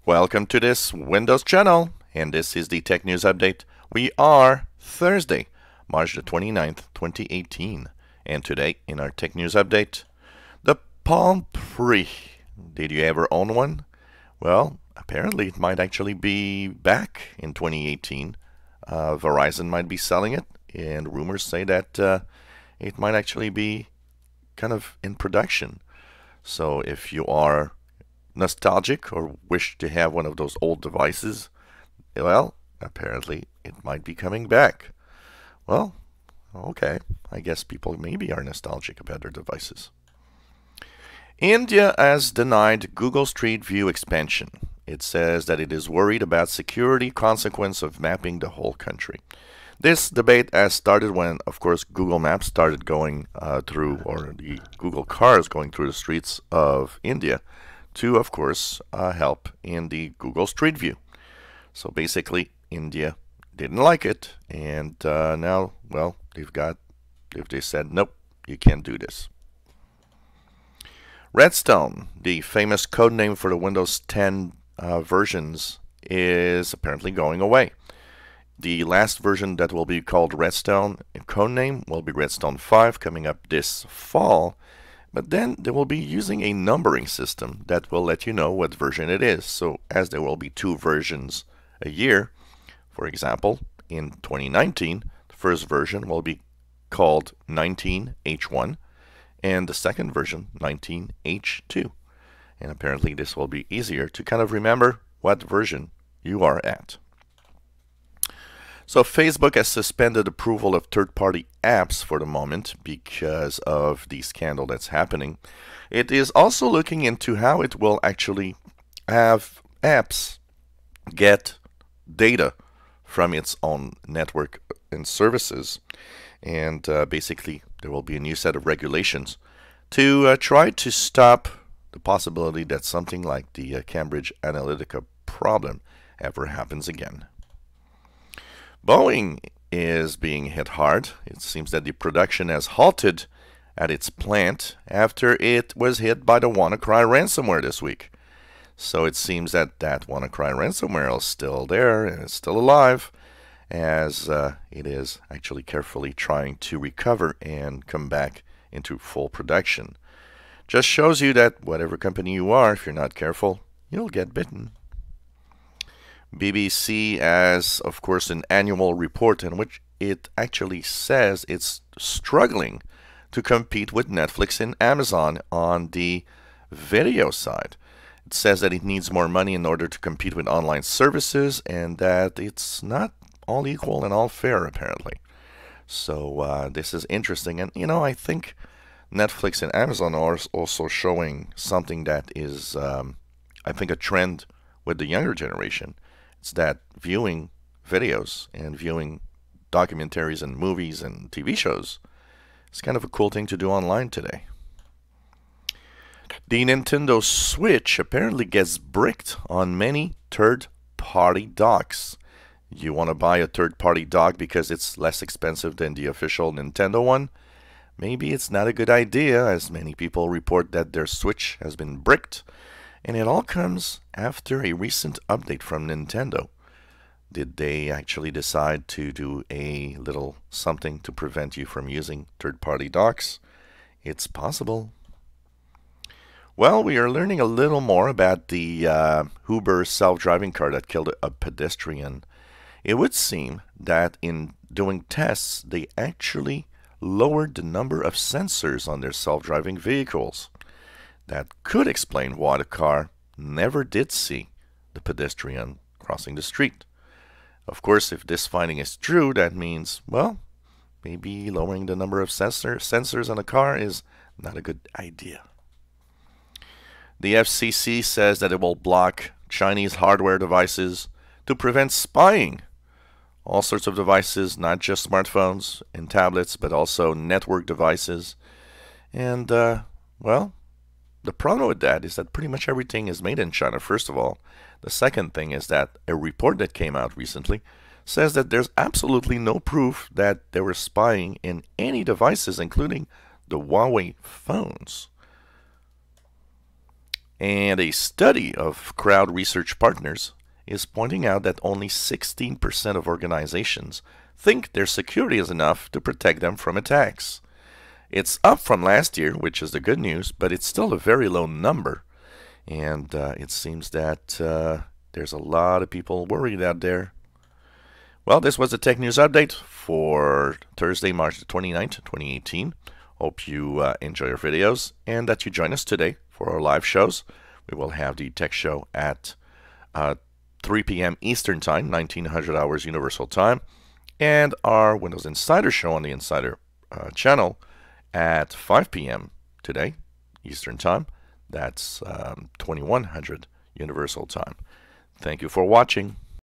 Welcome to this Windows channel, and this is the Tech News Update. We are Thursday, March the 29th, 2018, and today in our Tech News Update, the Palm Pre. Did you ever own one? Well, apparently it might actually be back in 2018. Verizon might be selling it, and rumors say that it might actually be kind of in production. So if you are nostalgic or wish to have one of those old devices, well, apparently it might be coming back. Well, okay, I guess people maybe are nostalgic about their devices. India has denied Google Street View expansion. It says that it is worried about security consequence of mapping the whole country. This debate has started when, of course, Google Maps started going through, or the Google cars going through the streets of India to, of course, help in the Google Street View. So basically, India didn't like it, and now, well, they said, nope, you can't do this. Redstone, the famous code name for the Windows 10 versions, is apparently going away. The last version that will be called Redstone, code name, will be Redstone 5 coming up this fall. But then they will be using a numbering system that will let you know what version it is. So as there will be 2 versions a year, for example, in 2019, the first version will be called 19H1 and the second version 19H2. And apparently this will be easier to kind of remember what version you are at. So Facebook has suspended approval of third-party apps for the moment because of the scandal that's happening. It is also looking into how it will actually have apps get data from its own network and services. And basically, there will be a new set of regulations to try to stop the possibility that something like the Cambridge Analytica problem ever happens again. Boeing is being hit hard. It seems that the production has halted at its plant after it was hit by the WannaCry ransomware this week. So it seems that WannaCry ransomware is still there and it's still alive, as it is actually carefully trying to recover and come back into full production. Just shows you that whatever company you are, if you're not careful, you'll get bitten. BBC has, of course, an annual report in which it actually says it's struggling to compete with Netflix and Amazon on the video side. It says that it needs more money in order to compete with online services and that it's not all equal and all fair, apparently. So this is interesting. And, you know, I think Netflix and Amazon are also showing something that is, I think, a trend with the younger generation. It's that viewing videos and viewing documentaries and movies and TV shows is kind of a cool thing to do online today. The Nintendo Switch apparently gets bricked on many third-party docks. You want to buy a third-party dock because it's less expensive than the official Nintendo one? Maybe it's not a good idea, as many people report that their Switch has been bricked. And it all comes after a recent update from Nintendo. Did they actually decide to do a little something to prevent you from using third-party docks? It's possible. Well, we are learning a little more about the Uber self-driving car that killed a pedestrian. It would seem that in doing tests, they actually lowered the number of sensors on their self-driving vehicles. That could explain why the car never did see the pedestrian crossing the street. Of course, if this finding is true, that means, well, maybe lowering the number of sensors on a car is not a good idea. The FCC says that it will block Chinese hardware devices to prevent spying. All sorts of devices, not just smartphones and tablets, but also network devices. And, well, the problem with that is that pretty much everything is made in China, first of all. The second thing is that a report that came out recently says that there's absolutely no proof that they were spying in any devices, including the Huawei phones. And a study of crowd research partners is pointing out that only 16% of organizations think their security is enough to protect them from attacks. It's up from last year, which is the good news, but it's still a very low number. And it seems that there's a lot of people worried out there. Well, this was the Tech News Update for Thursday, March 29th, 2018. Hope you enjoy our videos and that you join us today for our live shows. We will have the Tech Show at 3 p.m. Eastern Time, 1900 hours Universal Time, and our Windows Insider Show on the Insider channel at 5 p.m. today, Eastern Time. That's 2100 Universal Time. Thank you for watching.